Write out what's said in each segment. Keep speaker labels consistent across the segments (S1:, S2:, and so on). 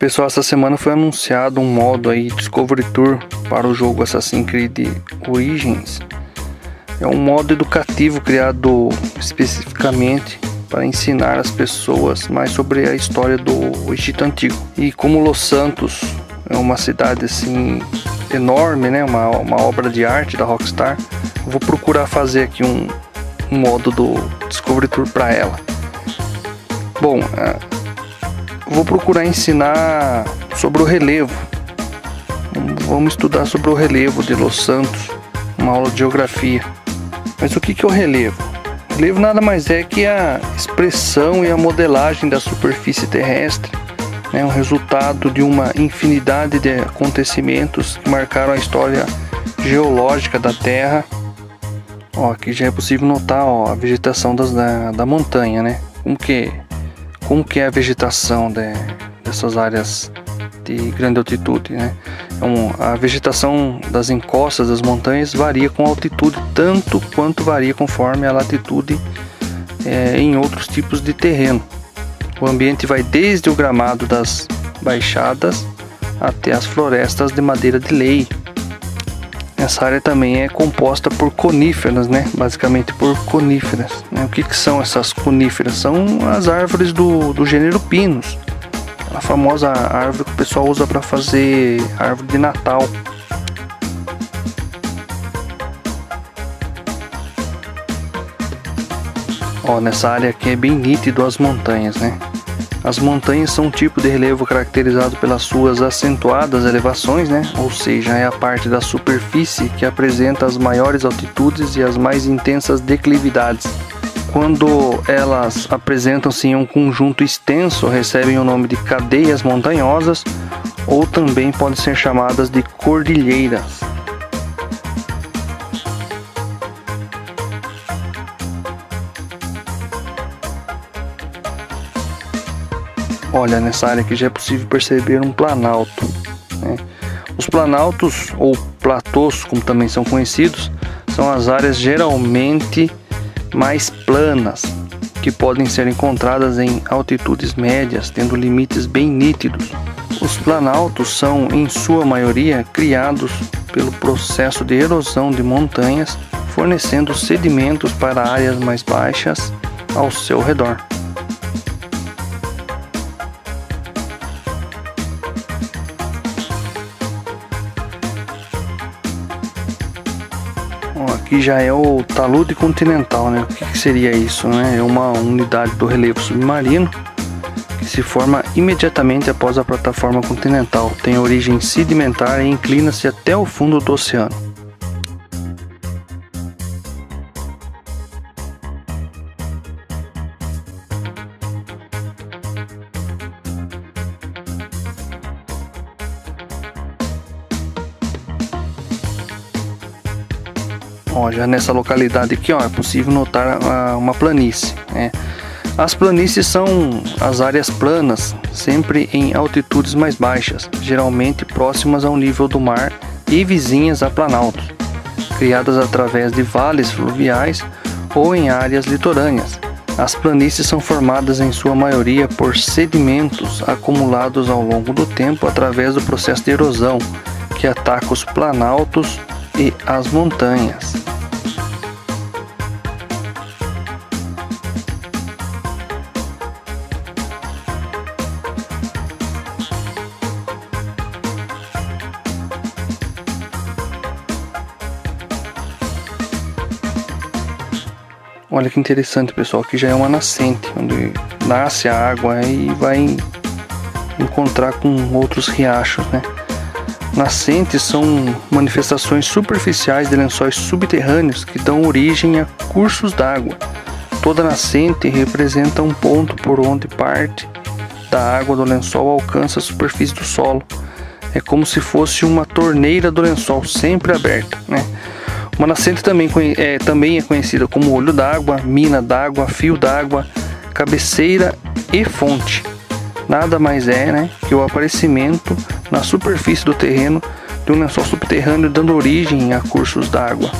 S1: Pessoal, essa semana foi anunciado um modo aí Discovery Tour para o jogo Assassin's Creed Origins. É um modo educativo criado especificamente para ensinar as pessoas mais sobre a história do Egito Antigo. E como Los Santos é uma cidade assim enorme, né, uma obra de arte da Rockstar, eu vou procurar fazer aqui um modo do Discovery Tour para ela. Bom, vou procurar ensinar sobre o relevo. Vamos estudar sobre o relevo de Los Santos, uma aula de geografia. Mas o que é o relevo? O relevo nada mais é que a expressão e a modelagem da superfície terrestre, né, um resultado de uma infinidade de acontecimentos que marcaram a história geológica da Terra. Aqui já é possível notar a vegetação da montanha, né? Como que é a vegetação dessas áreas de grande altitude, né? Então, a vegetação das encostas das montanhas varia com a altitude, tanto quanto varia conforme a latitude em outros tipos de terreno. O ambiente vai desde o gramado das baixadas até as florestas de madeira de lei. Essa área também é composta por coníferas, né? Basicamente por coníferas, né? O que são essas coníferas? São as árvores do gênero Pinus, a famosa árvore que o pessoal usa para fazer árvore de Natal. Nessa área aqui é bem nítido as montanhas, né? As montanhas são um tipo de relevo caracterizado pelas suas acentuadas elevações, né? Ou seja, é a parte da superfície que apresenta as maiores altitudes e as mais intensas declividades. Quando elas apresentam-se em um conjunto extenso, recebem o nome de cadeias montanhosas ou também podem ser chamadas de cordilheiras. Nessa área aqui já é possível perceber um planalto, né? Os planaltos, ou platôs, como também são conhecidos, são as áreas geralmente mais planas, que podem ser encontradas em altitudes médias, tendo limites bem nítidos. Os planaltos são, em sua maioria, criados pelo processo de erosão de montanhas, fornecendo sedimentos para áreas mais baixas ao seu redor. Aqui já é o talude continental, né? O que seria isso, né? É uma unidade do relevo submarino que se forma imediatamente após a plataforma continental. Tem origem sedimentar e inclina-se até o fundo do oceano. Já nessa localidade aqui, é possível notar uma planície, né? As planícies são as áreas planas, sempre em altitudes mais baixas, geralmente próximas ao nível do mar e vizinhas a planaltos, criadas através de vales fluviais ou em áreas litorâneas. As planícies são formadas em sua maioria por sedimentos acumulados ao longo do tempo através do processo de erosão, que ataca os planaltos e as montanhas. Olha que interessante, pessoal, aqui já é uma nascente, onde nasce a água e vai encontrar com outros riachos, né? Nascentes são manifestações superficiais de lençóis subterrâneos que dão origem a cursos d'água. Toda nascente representa um ponto por onde parte da água do lençol alcança a superfície do solo. É como se fosse uma torneira do lençol sempre aberta, né? Uma nascente também é conhecida como olho d'água, mina d'água, fio d'água, cabeceira e fonte. Nada mais é, né, que o aparecimento na superfície do terreno de um lençol subterrâneo dando origem a cursos d'água.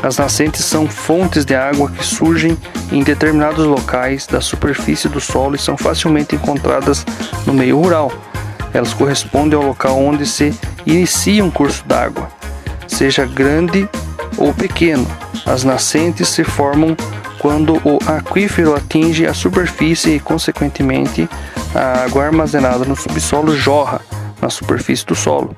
S1: As nascentes são fontes de água que surgem em determinados locais da superfície do solo e são facilmente encontradas no meio rural. elas correspondem ao local onde se inicia um curso d'água, seja grande ou pequeno. As nascentes se formam quando o aquífero atinge a superfície e, consequentemente, a água armazenada no subsolo jorra na superfície do solo.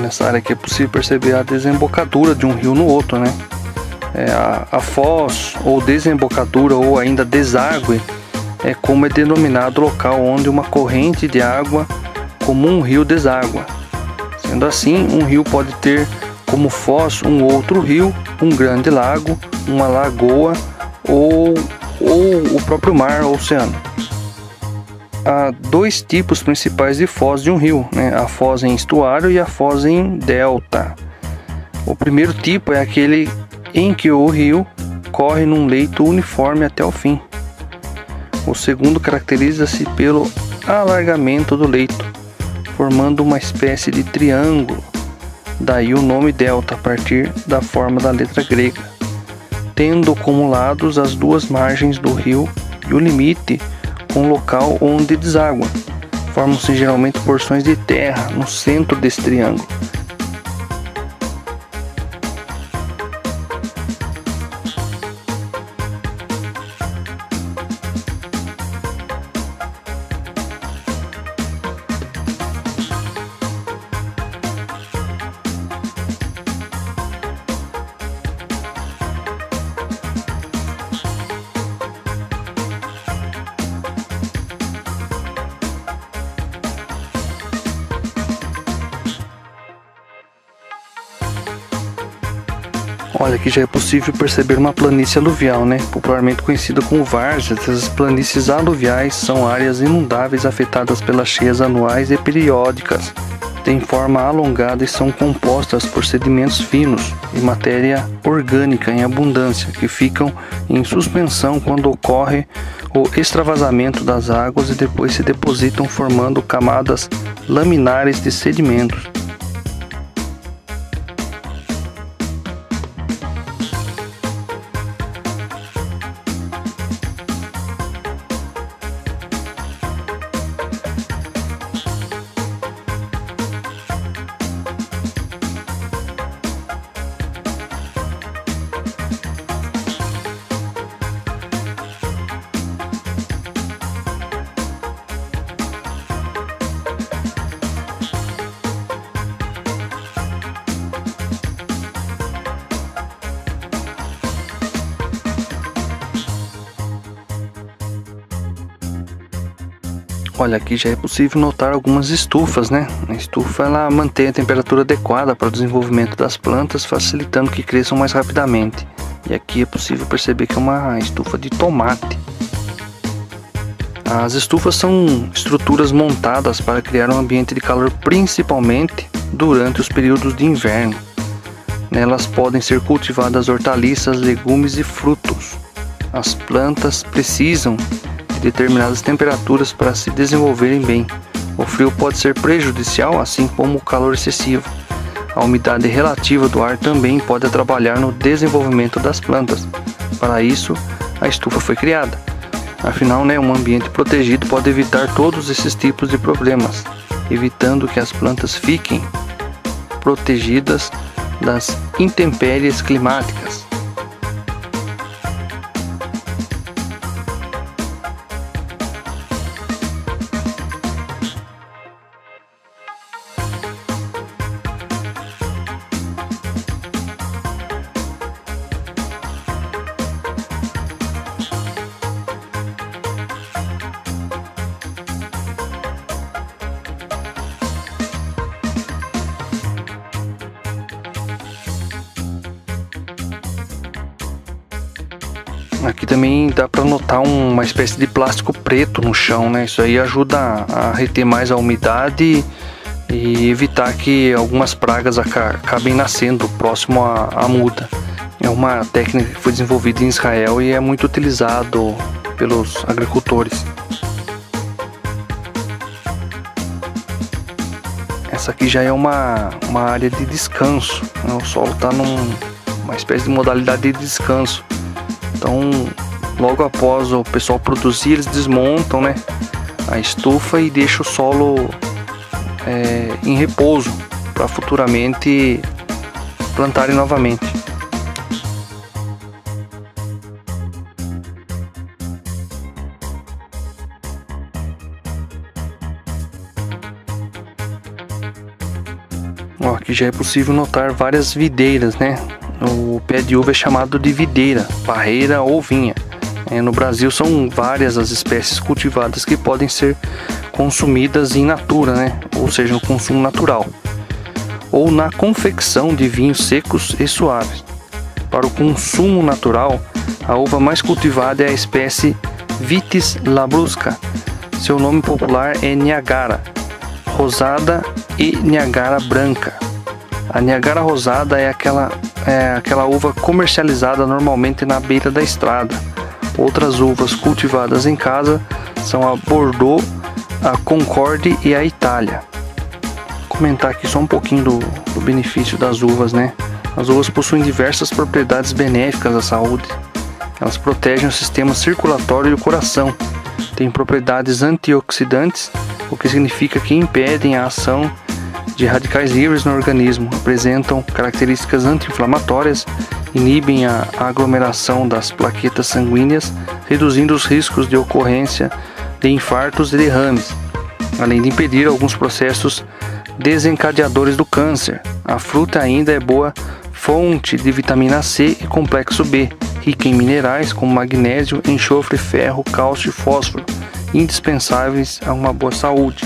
S1: Nessa área aqui é possível perceber a desembocadura de um rio no outro, né? A foz ou desembocadura ou ainda deságue é como é denominado o local onde uma corrente de água como um rio deságua. Sendo assim, um rio pode ter como foz um outro rio, um grande lago, uma lagoa ou o próprio mar ou oceano. Há dois tipos principais de foz de um rio, né? A foz em estuário e a foz em delta. O primeiro tipo é aquele em que o rio corre num leito uniforme até o fim. O segundo caracteriza-se pelo alargamento do leito, formando uma espécie de triângulo. Daí o nome delta, a partir da forma da letra grega, tendo como lados as duas margens do rio e o limite com o local onde deságua. Formam-se geralmente porções de terra no centro desse triângulo. Olha, aqui já é possível perceber uma planície aluvial, né? Popularmente conhecida como várzea. Essas planícies aluviais são áreas inundáveis afetadas pelas cheias anuais e periódicas. Têm forma alongada e são compostas por sedimentos finos e matéria orgânica em abundância, que ficam em suspensão quando ocorre o extravasamento das águas e depois se depositam formando camadas laminares de sedimentos. Olha, aqui já é possível notar algumas estufas, né? A estufa ela mantém a temperatura adequada para o desenvolvimento das plantas, facilitando que cresçam mais rapidamente. E aqui é possível perceber que é uma estufa de tomate. As estufas são estruturas montadas para criar um ambiente de calor, principalmente durante os períodos de inverno. Nelas podem ser cultivadas hortaliças, legumes e frutos. As plantas precisam de determinadas temperaturas para se desenvolverem bem. O frio pode ser prejudicial, assim como o calor excessivo. A umidade relativa do ar também pode atrapalhar no desenvolvimento das plantas. Para isso, a estufa foi criada. Afinal, um ambiente protegido pode evitar todos esses tipos de problemas, evitando que as plantas fiquem protegidas das intempéries climáticas. Aqui também dá para notar uma espécie de plástico preto no chão, Isso aí ajuda a reter mais a umidade e evitar que algumas pragas acabem nascendo próximo à muda. É uma técnica que foi desenvolvida em Israel e é muito utilizado pelos agricultores. Essa aqui já é uma área de descanso, O solo está numa espécie de modalidade de descanso. Então, logo após o pessoal produzir, eles desmontam, a estufa e deixam o solo em repouso para futuramente plantarem novamente. Aqui já é possível notar várias videiras, O pé de uva é chamado de videira, parreira ou vinha. No Brasil são várias as espécies cultivadas que podem ser consumidas in natura, Ou seja, no consumo natural, ou na confecção de vinhos secos e suaves. Para o consumo natural, a uva mais cultivada é a espécie Vitis labrusca. Seu nome popular é Niagara rosada e Niagara branca. A Niagara rosada é aquela uva comercializada normalmente na beira da estrada. Outras uvas cultivadas em casa são a Bordeaux, a Concorde e a Itália. Vou comentar aqui só um pouquinho do benefício das uvas, As uvas possuem diversas propriedades benéficas à saúde. Elas protegem o sistema circulatório e o coração. Têm propriedades antioxidantes, o que significa que impedem a ação de radicais livres no organismo, apresentam características anti-inflamatórias, inibem a aglomeração das plaquetas sanguíneas, reduzindo os riscos de ocorrência de infartos e derrames, além de impedir alguns processos desencadeadores do câncer. A fruta ainda é boa fonte de vitamina C e complexo B, rica em minerais como magnésio, enxofre, ferro, cálcio e fósforo, indispensáveis a uma boa saúde.